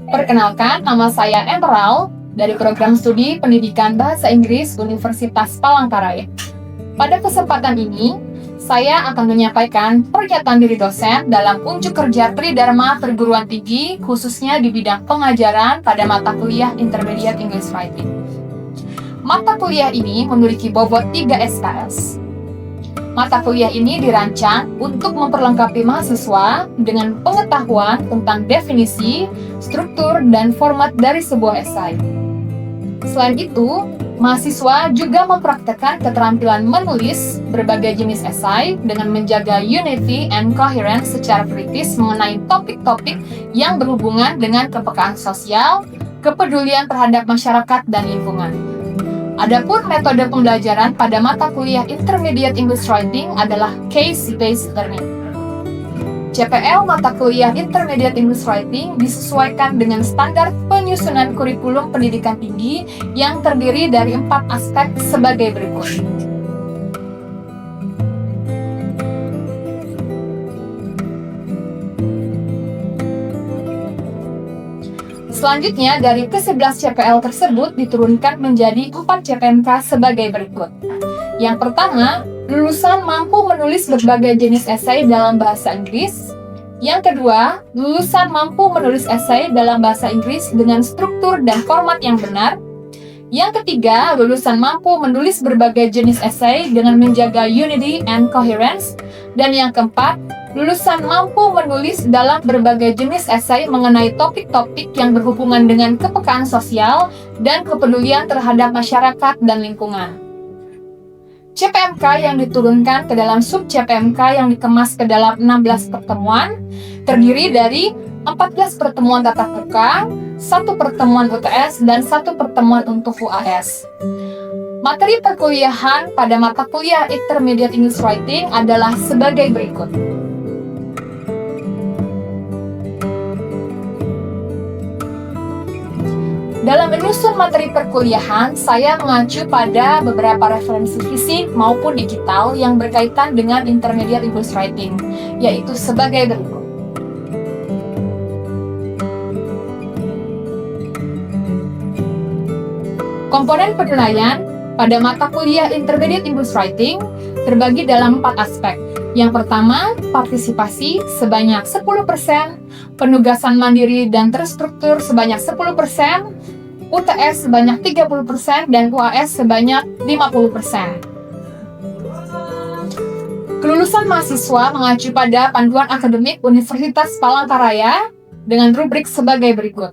Perkenalkan, nama saya Emerald dari Program Studi Pendidikan Bahasa Inggris Universitas Palangkaraya. Pada kesempatan ini, saya akan menyampaikan pernyataan diri dosen dalam unjuk kerja Tridharma Perguruan Tinggi, khususnya di bidang pengajaran pada mata kuliah Intermediate English Writing. Mata kuliah ini memiliki bobot 3 SKS. Mata kuliah ini dirancang untuk memperlengkapi mahasiswa dengan pengetahuan tentang definisi, struktur, dan format dari sebuah esai. Selain itu, mahasiswa juga mempraktekkan keterampilan menulis berbagai jenis esai dengan menjaga unity and coherence secara kritis mengenai topik-topik yang berhubungan dengan kepekaan sosial, kepedulian terhadap masyarakat, dan lingkungan. Adapun metode pembelajaran pada mata kuliah Intermediate English Writing adalah Case-Based Learning. CPL mata kuliah Intermediate English Writing disesuaikan dengan standar penyusunan kurikulum pendidikan tinggi yang terdiri dari 4 aspek sebagai berikut. Selanjutnya, dari ke-11 CPL tersebut diturunkan menjadi 4 CPNK sebagai berikut. Yang pertama, lulusan mampu menulis berbagai jenis esai dalam bahasa Inggris. Yang kedua, lulusan mampu menulis esai dalam bahasa Inggris dengan struktur dan format yang benar. Yang ketiga, lulusan mampu menulis berbagai jenis esai dengan menjaga unity and coherence. Dan yang keempat, lulusan mampu menulis dalam berbagai jenis esai mengenai topik-topik yang berhubungan dengan kepekaan sosial dan kepedulian terhadap masyarakat dan lingkungan. CPMK yang diturunkan ke dalam sub-CPMK yang dikemas ke dalam 16 pertemuan terdiri dari 14 pertemuan tatap muka, 1 pertemuan UTS, dan 1 pertemuan untuk UAS. Materi perkuliahan pada mata kuliah Intermediate English Writing adalah sebagai berikut. Dalam menyusun materi perkuliahan, saya mengacu pada beberapa referensi fisik maupun digital yang berkaitan dengan Intermediate English Writing, yaitu sebagai berikut. Komponen penilaian pada mata kuliah Intermediate English Writing terbagi dalam 4 aspek. Yang pertama, partisipasi sebanyak 10%, penugasan mandiri dan terstruktur sebanyak 10%, UTS sebanyak 30%, dan UAS sebanyak 50%. Kelulusan mahasiswa mengacu pada panduan akademik Universitas Palangkaraya dengan rubrik sebagai berikut.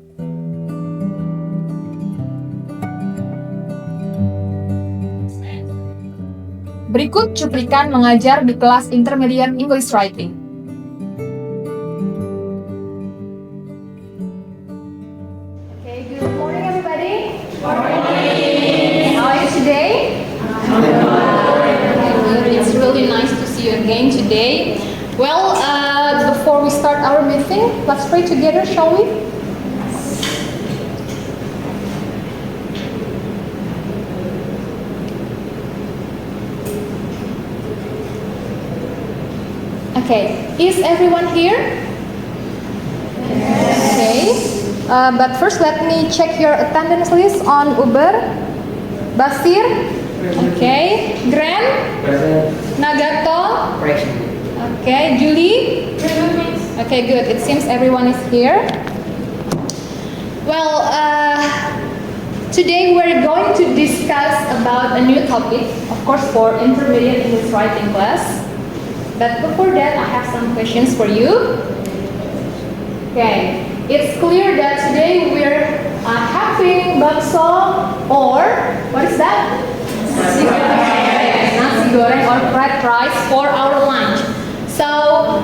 Berikut cuplikan mengajar di kelas Intermediate English Writing. Okay, good morning everybody. Good morning. How are you today? It's really nice to see you again today. Well, before we start our meeting, let's pray together, shall we? Okay, is everyone here? Okay, but first let me check your attendance list on Uber. Basir? Okay, Gran? Nagato? Okay, Julie? Okay, good. It seems everyone is here. Well, today we're going to discuss about a new topic, of course, for Intermediate English Writing class. But before that, I have some questions for you. Okay, it's clear that today we're having bakso or, what is that? Nasi goreng or fried rice for our lunch. So,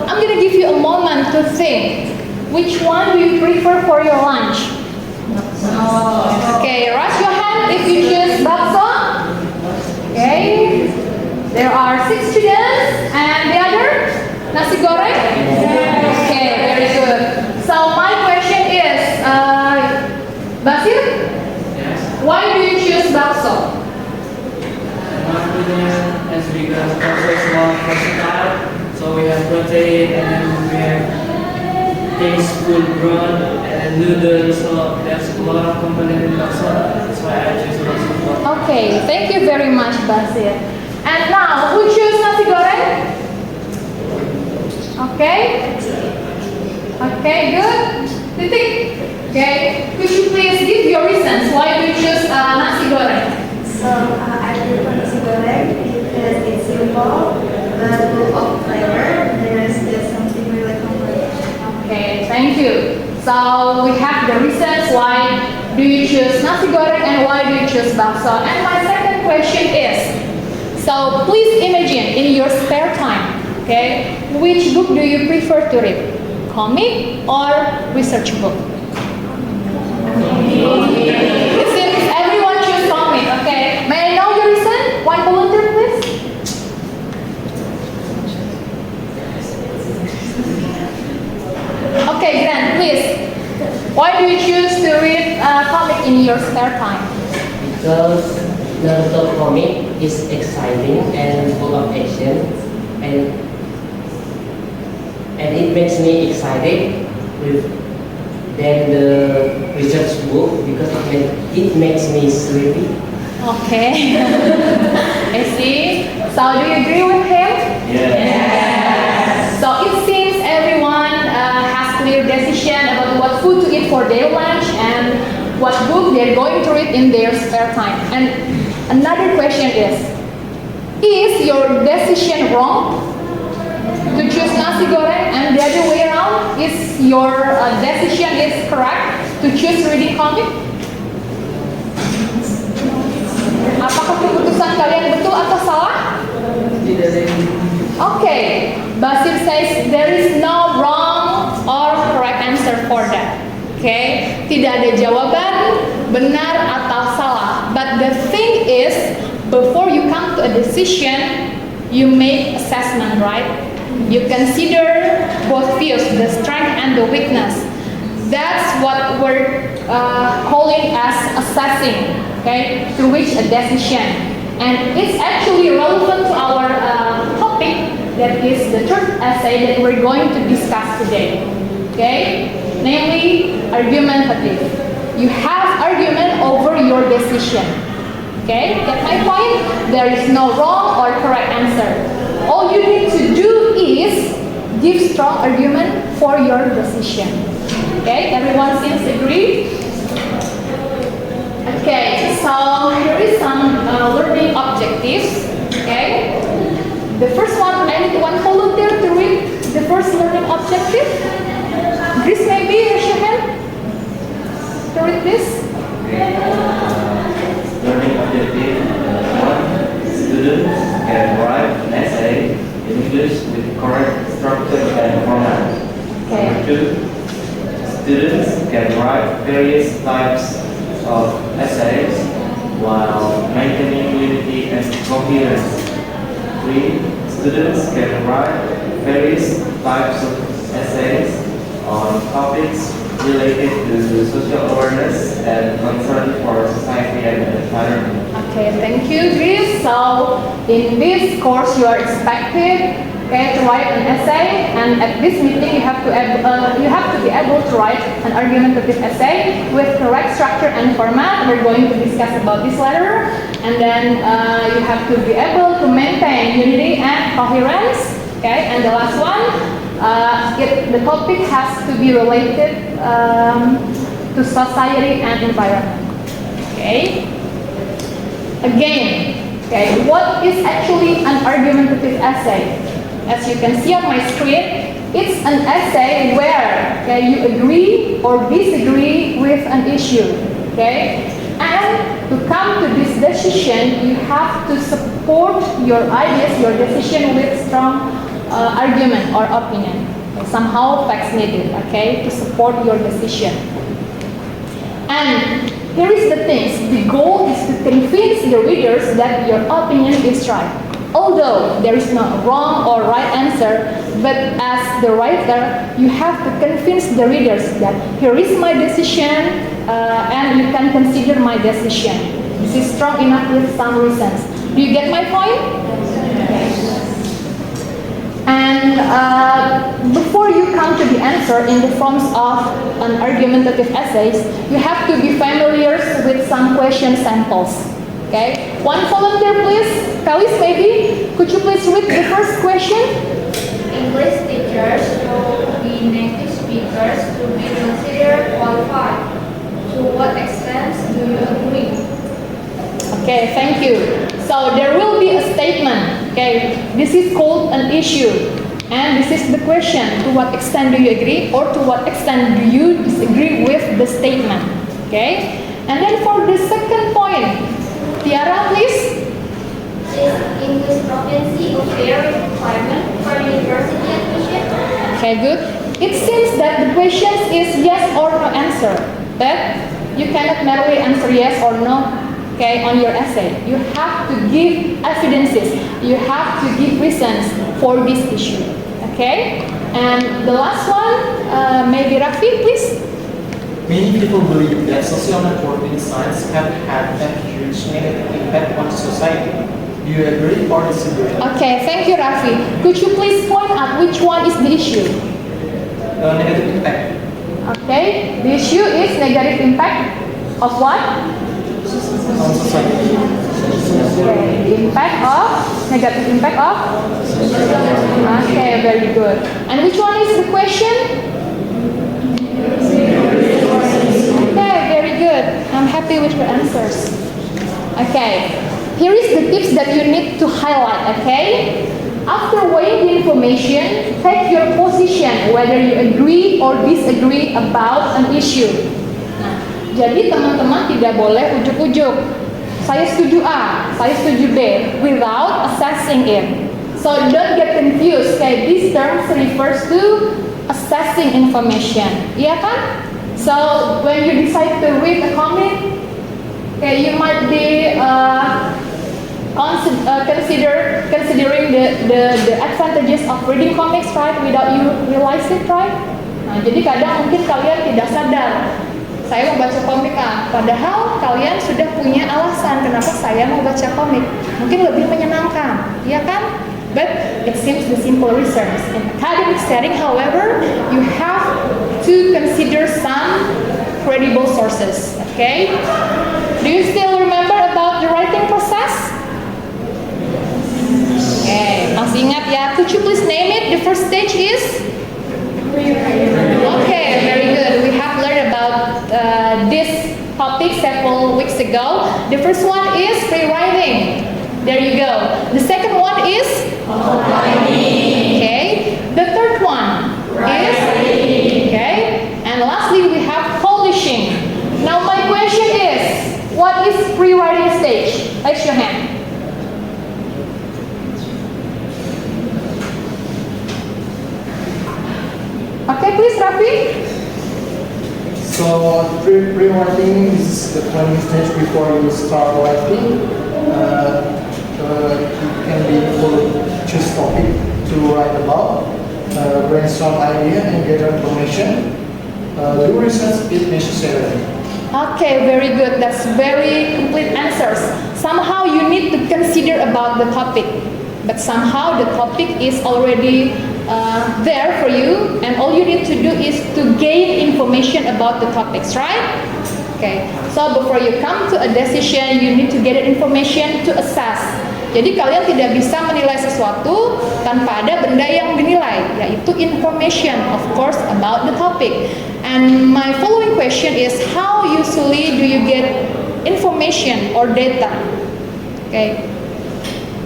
I'm gonna give you a moment to think. Which one do you prefer for your lunch? Okay, raise your hand if you choose bakso. Okay. There are 6 students, and the other, nasi goreng? Okay, very good. So my question is, Basir, why do you choose bakso? As because bakso is more versatile, so we have protein and then we have tasteful broth and students, so there's a lot of components in bakso. That's why I choose bakso. Okay, thank you very much, Basil. And now, who choose nasi goreng? Okay. Okay, good. Titik. Okay. Could you please give your reasons why you choose nasi goreng? So I prefer nasi goreng because it's simple but full of flavor. There's just something really comforting. Okay, thank you. So we have the reasons why do you choose nasi goreng and why do you choose bakso. And my second question is, so please imagine in your spare time, okay, which book do you prefer to read? Comic or research book? It seems everyone choose comic, okay. May I know your reason? One volunteer, please. Okay, Grant, please. Why do you choose to read comic in your spare time? Because Naruto comic is exciting and full of action, and it makes me excited with than the research book because it makes me sleepy. Okay. I see. So do you agree with him? Yeah. So it seems everyone has clear decision about what food to eat for their lunch and what book they're going to read in their spare time. And another question is your decision wrong to choose nasi goreng and the other way around? Is your decision is correct to choose reading comic? Apakah keputusan kalian betul atau salah? Okay, Basil says there is no wrong or correct answer for that. Okay, tidak ada jawaban benar atau salah. But the thing is, before you come to a decision, you make assessment, right? You consider both views, the strength and the weakness. That's what we're calling as assessing, okay, to reach a decision. And it's actually relevant to our topic, that is the third essay that we're going to discuss today, okay, namely argumentative. You have argument over your decision, okay, get my point? There is no wrong or correct answer. All you need to do is give strong argument for your decision. Okay, everyone seems agree? Okay, so here is some learning objectives. Okay, the first one, I need one volunteer to read the first learning objective. Grace, maybe raise your hand to read this. Learning objective 1. Students can write an essay in English with correct structure and format. Okay. 2. Students can write various types of essays while maintaining unity and coherence. 3. Students can write various types of essays on topics related to social awareness and concern for society and the environment. Okay, thank you, Grace. So in this course, you are expected, okay, to write an essay, and at this meeting, you have to be able to write an argumentative essay with correct structure and format. We're going to discuss about this later, and then you have to be able to maintain unity and coherence. Okay, and the last one, the topic has to be related to society and environment. Okay. Again, okay, what is actually an argumentative essay? As you can see on my screen, it's an essay where, okay, you agree or disagree with an issue, okay? And to come to this decision, you have to support your ideas, your decision with strong argument or opinion. Somehow facts needed, okay, to support your decision. And here is the thing, the goal is to convince the readers that your opinion is right. Although there is no wrong or right answer, but as the writer, you have to convince the readers that here is my decision and you can consider my decision. This is strong enough with some reasons. Do you get my point? Okay. And before you come to be answered in the forms of an argumentative essays, you have to be familiar with some question samples. Okay, one volunteer please. Kalis, maybe could you please read the first question? English teachers should be native speakers to be considered qualified. To what extent do you agree? Okay, thank you. So there will be a statement. Okay, this is called an issue. And this is the question, to what extent do you agree or to what extent do you disagree with the statement? Okay? And then for the second point, Tiara please. Is English proficiency a fair requirement for university admission? Okay, good. It seems that the question is yes or no answer, but you cannot merely answer yes or no, okay, on your essay. You have to give evidences. You have to give reasons for this issue. Okay? And the last one, maybe Rafi, please. Many people believe that social networking sites have had a huge negative impact on society. Do you agree or disagree? Okay, thank you, Rafi. Could you please point out which one is the issue? Negative impact Okay, the issue is negative impact of what? on society. Okay, negative impact of? Okay, very good. And which one is the question? Okay, very good. I'm happy with your answers. Okay, here is the tips that you need to highlight, okay? After weighing the information, take your position whether you agree or disagree about an issue. Nah, jadi teman-teman tidak boleh ujuk-ujuk. Saya setuju A, saya setuju B, without assessing it. So don't get confused. Okay, this term refers to assessing information. Iya kan? So when you decide to read a comic, okay, you might be considering the advantages of reading comics, right? Without you realize it, right? Nah, jadi kadang mungkin kalian tidak sadar. Saya mau baca komik padahal kalian sudah punya alasan kenapa saya mau baca komik. Mungkin lebih menyenangkan, ya kan? But it seems the simple reasons. In academic setting, however, you have to consider some credible sources. Okay? Do you still remember about the writing process? Okay, masih ingat ya? Could you please name it? The first stage is? Okay, very good. We have learned about this topic several weeks ago. The first one is pre-writing. There you go. The second one is? Okay. The third one is? Okay. And lastly, we have polishing. Now my question is, what is pre-writing stage? Raise your hand. Okay, please, Rafi. So pre-writing is the planning stage before you start writing. It can be for choose topic to write about, brainstorm idea and gather information. Do research if necessary. Okay, very good. That's very complete answers. Somehow you need to consider about the topic, but somehow the topic is already there for you, and all you need to do is to gain information about the topics, right? Okay. So before you come to a decision, you need to get information to assess. Jadi kalian tidak bisa menilai sesuatu tanpa ada benda yang dinilai, yaitu information, of course, about the topic. And my following question is, how usually do you get information or data? Okay.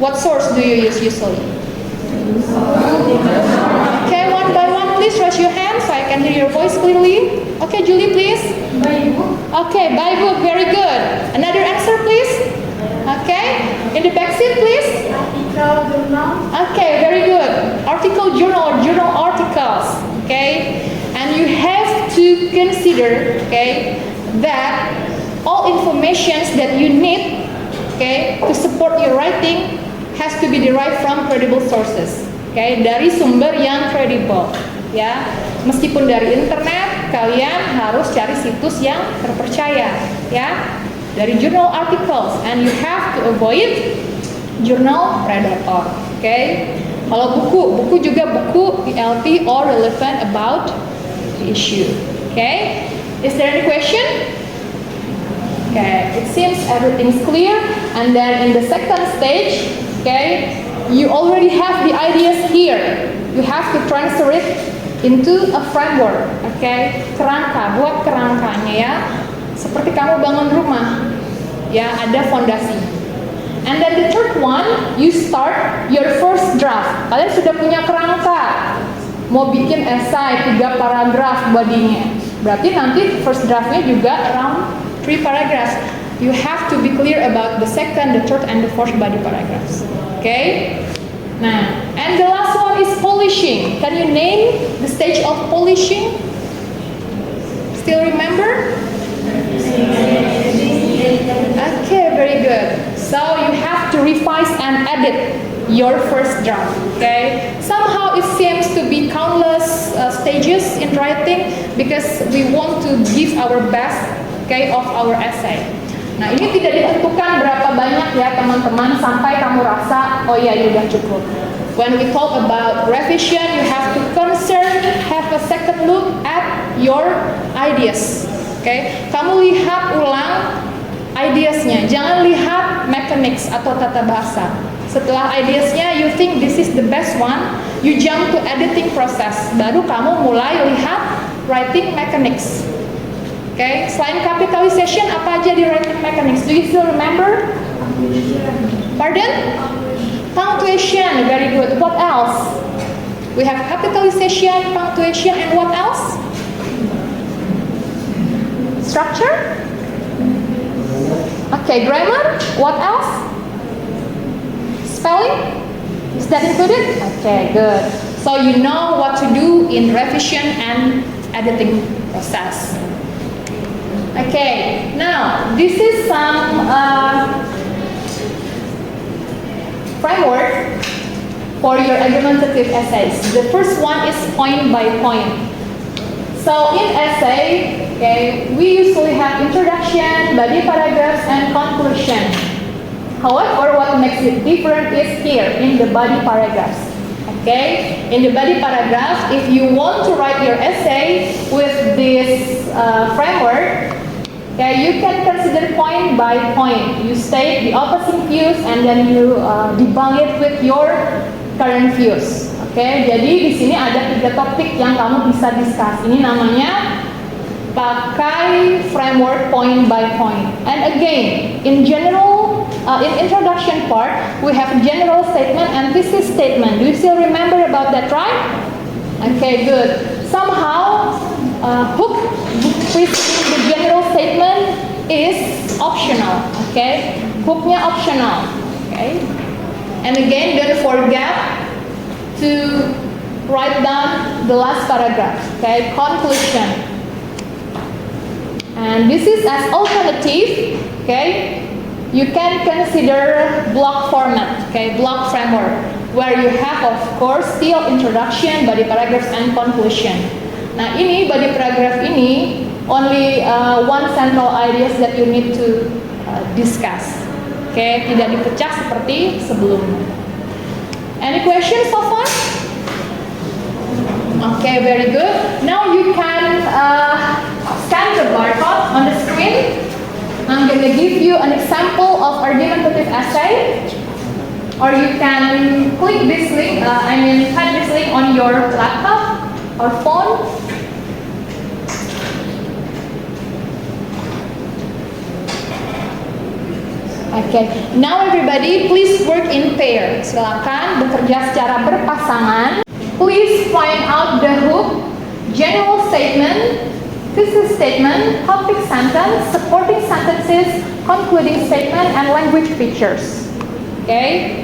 What source do you use usually? Okay, one by one, please raise your hand so I can hear your voice clearly. Okay, Julie, please. By book. Okay, by book, very good. Another answer, please. Okay, in the back seat, please. Article, journal. Okay, very good. Article, journal, or journal articles. Okay, and you have to consider, okay, that all informations that you need, okay, to support your writing has to be derived from credible sources. Okay, dari sumber yang kredibel. Ya, meskipun dari internet, kalian harus cari situs yang terpercaya. Ya, dari journal articles, and you have to avoid journal predator. Okay, Kalau buku juga buku ELT or relevant about the issue. Okay? Is there any question? Okay, it seems everything's clear. And then in the second stage, okay, you already have the ideas here. You have to transfer it into a framework. Okay, kerangka, buat kerangkanya ya. Seperti kamu bangun rumah, ya ada fondasi. And then the third one, you start your first draft. Kalian sudah punya kerangka, mau bikin esai 3 paragraf bodinya. Berarti nanti first draftnya juga around 3 paragraphs. You have to be clear about the second, the third, and the fourth body paragraphs. Okay? Nah, and the last one is polishing. Can you name the stage of polishing? Still remember? Okay, very good. So you have to revise and edit your first draft. Okay. Somehow it seems to be countless stages in writing because we want to give our best, okay, of our essay. Nah, ini tidak ditentukan berapa banyak ya teman-teman sampai kamu rasa oh ya udah cukup. When we talk about revision, you have to have a second look at your ideas. Okay, kamu lihat ulang ideasnya, jangan lihat mechanics atau tata bahasa. Setelah ideasnya, you think this is the best one, you jump to editing process. Baru kamu mulai lihat writing mechanics. Okay, selain capitalization, apa aja di writing mechanics? Do you still remember? Pardon? Punctuation, very good. What else? We have capitalization, punctuation, and what else? Structure? Okay, grammar. What else? Spelling? Is that included? Okay, good. So you know what to do in revision and editing process. Okay, now this is some framework for your argumentative essays. The first one is point by point. So in essay, okay, we usually have introduction, body paragraphs, and conclusion. However, what makes it different is here in the body paragraphs. Okay, in the body paragraph, if you want to write your essay with this framework, okay, you can consider point by point. You state the opposing views and then you debunk it with your current views. Oke, jadi di sini ada 3 topik yang kamu bisa discuss. Ini namanya pakai framework point by point. And again, in general, in introduction part, we have general statement and thesis statement. Do you still remember about that, right? Okay, good. Somehow, hook preceding the general statement is optional. Okay, hooknya optional. Okay, and again, don't forget to write down the last paragraph, okay, conclusion. And this is as alternative, okay, you can consider block format, okay, block framework, where you have, of course, still introduction, body paragraphs, and conclusion. Nah, ini body paragraph ini, only one central ideas that you need to discuss, okay, tidak dipecah seperti sebelumnya. Any questions so far? Okay, very good. Now you can scan the barcode on the screen. I'm going to give you an example of argumentative essay. Or you can click this link, type this link on your laptop or phone. Okay, now everybody please work in pair. Silakan bekerja secara berpasangan. Please find out the hook, general statement, thesis statement, topic sentence, supporting sentences, concluding statement, and language features. Okay?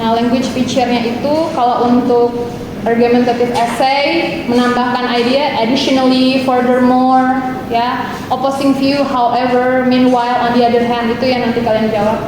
Nah, language feature-nya itu kalau untuk argumentative essay menambahkan idea, additionally, furthermore, ya, opposing view, however, meanwhile, on the other hand, itu yang nanti kalian jawab.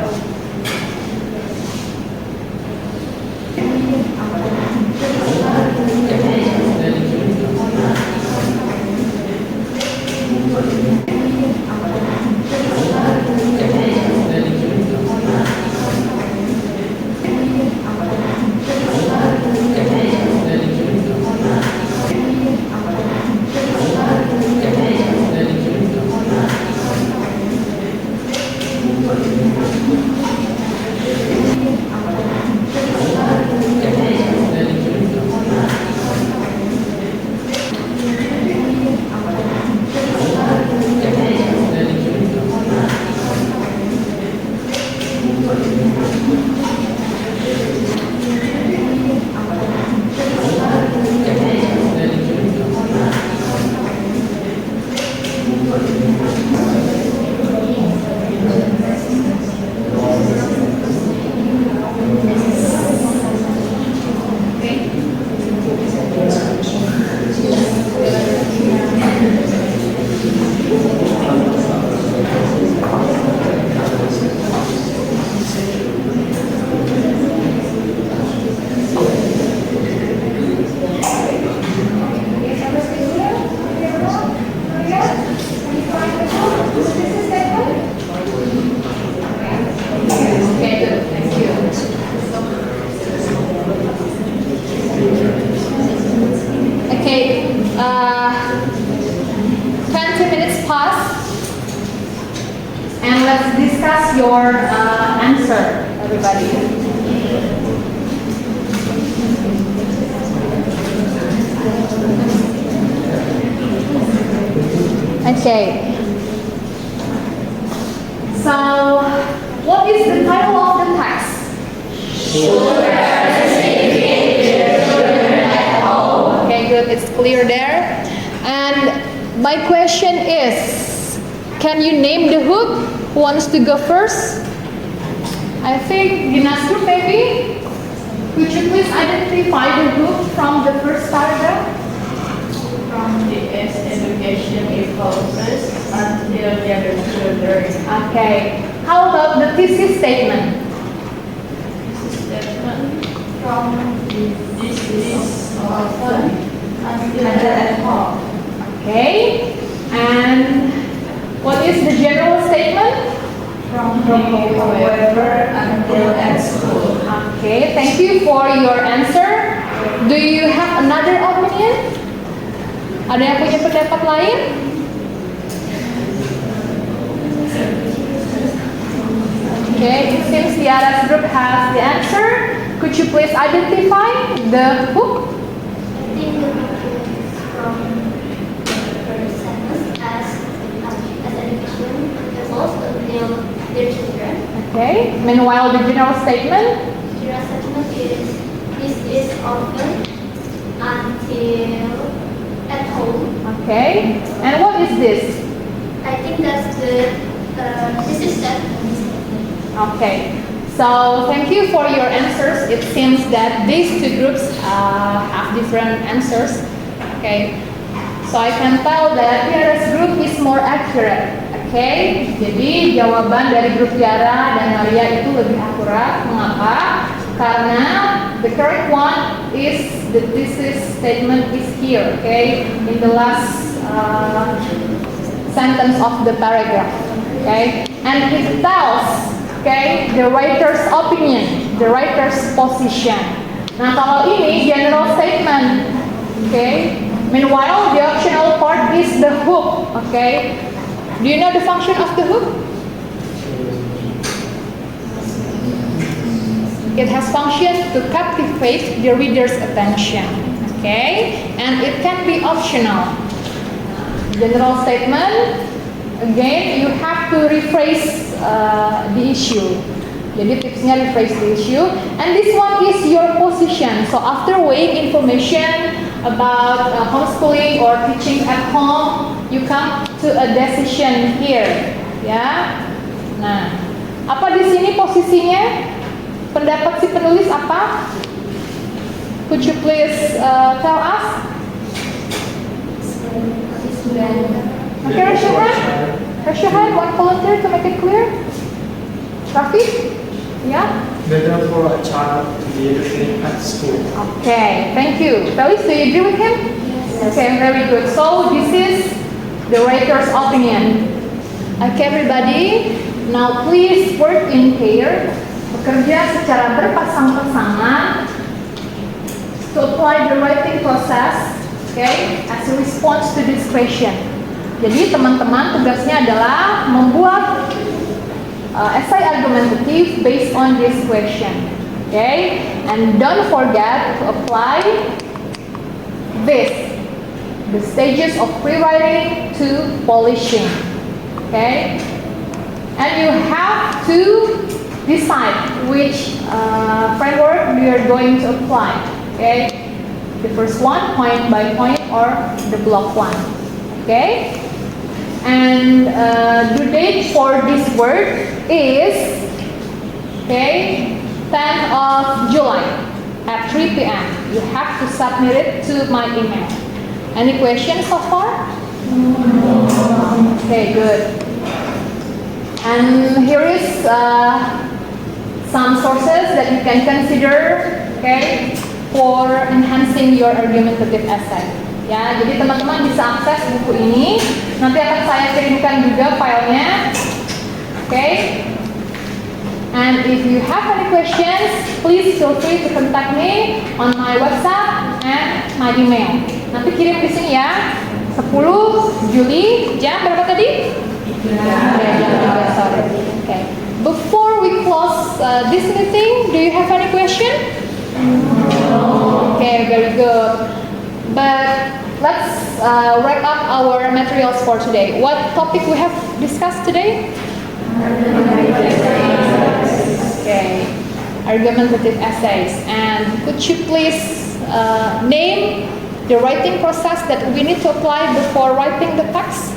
Okay, good. Thank you. Okay, 20 minutes passed, and let's discuss your answer, everybody. Okay. So, what is the title of the text? Okay, good. It's clear there. And my question is, can you name the hook? Who wants to go first? I think Dinasur maybe. Could you please identify the hook from the first paragraph? From the education evolves until their children. Okay. How about the thesis statement? Statement from this is often until at home. Okay. And what is the general statement? From however until at school. Okay. Thank you for your answer. Do you have another opinion? Ada yang punya pendapat lain? Okay, it seems the Aras group has the answer. Could you please identify the hook? I think the book is from the first sentence as education evolves until their children. Okay. Meanwhile, the general statement. General statement is this is often until at home. Okay. And what is this? I think that's the this is statement. Okay. So thank you for your answers. It seems that these two groups have different answers. Okay. So I can tell that Tiara's group is more accurate. Okay. Jadi jawaban dari grup Tiara dan Maria itu lebih akurat. Mengapa? Karena the correct one is the thesis statement is here. Okay. In the last sentence of the paragraph. Okay. And it tells, okay, the writer's opinion, the writer's position. Nah, kalau ini general statement, okay. Meanwhile, the optional part is the hook, okay. Do you know the function of the hook? It has function to captivate the reader's attention, okay, and it can be optional. General statement. Again, you have to rephrase the issue. Jadi tipsnya rephrase the issue. And this one is your position. So after weighing information about homeschooling or teaching at home, you come to a decision here. Ya. Nah, apa di sini posisinya? Pendapat si penulis apa? Could you please tell us? Okay, raise your hand. Raise your hand. One volunteer to make it clear. Rafi? Yeah? Better for a child to be educated at school. Okay, thank you. Felis, do you agree with him? Yes. Okay, very good. So this is the writer's opinion. Okay, everybody. Now please work in pair. Bekerja secara berpasang-pasangan to apply the writing process, okay, as a response to this question. Jadi teman-teman tugasnya adalah membuat essay argumentative based on this question. Okay, and don't forget to apply this, the stages of pre-writing to polishing. Okay, and you have to decide which framework you are going to apply. Okay, the first one, point by point, or the block one. Okay, and due date for this work is 10th of July at 3 p.m. You have to submit it to my email. Any questions so far? Okay, good. And here is some sources that you can consider, okay, for enhancing your argumentative essay. Ya, jadi teman-teman bisa akses buku ini. Nanti akan saya kirimkan juga filenya. Okay. And if you have any questions, please feel free to contact me on my WhatsApp and my email. Nanti kirim di sini ya. 10 Juli jam berapa tadi? Jam 3 sore. Okay. Before we close this meeting, do you have any question? Okay, very good. But let's wrap up our materials for today. What topic we have discussed today? Okay, argumentative essays. And could you please name the writing process that we need to apply before writing the text?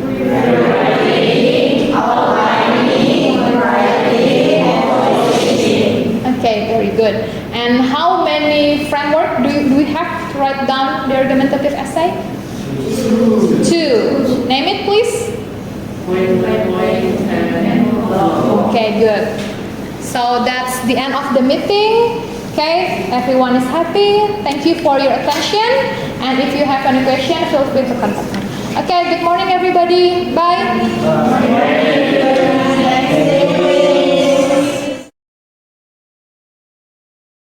Rewriting, outlining, writing, and polishing. Okay, very good. And how many framework do we have to write down the argumentative essay? Two. Name it, please. Point by point and block. Okay, good. So that's the end of the meeting. Okay, everyone is happy. Thank you for your attention. And if you have any question, feel free to contact me. Okay, good morning everybody. Bye.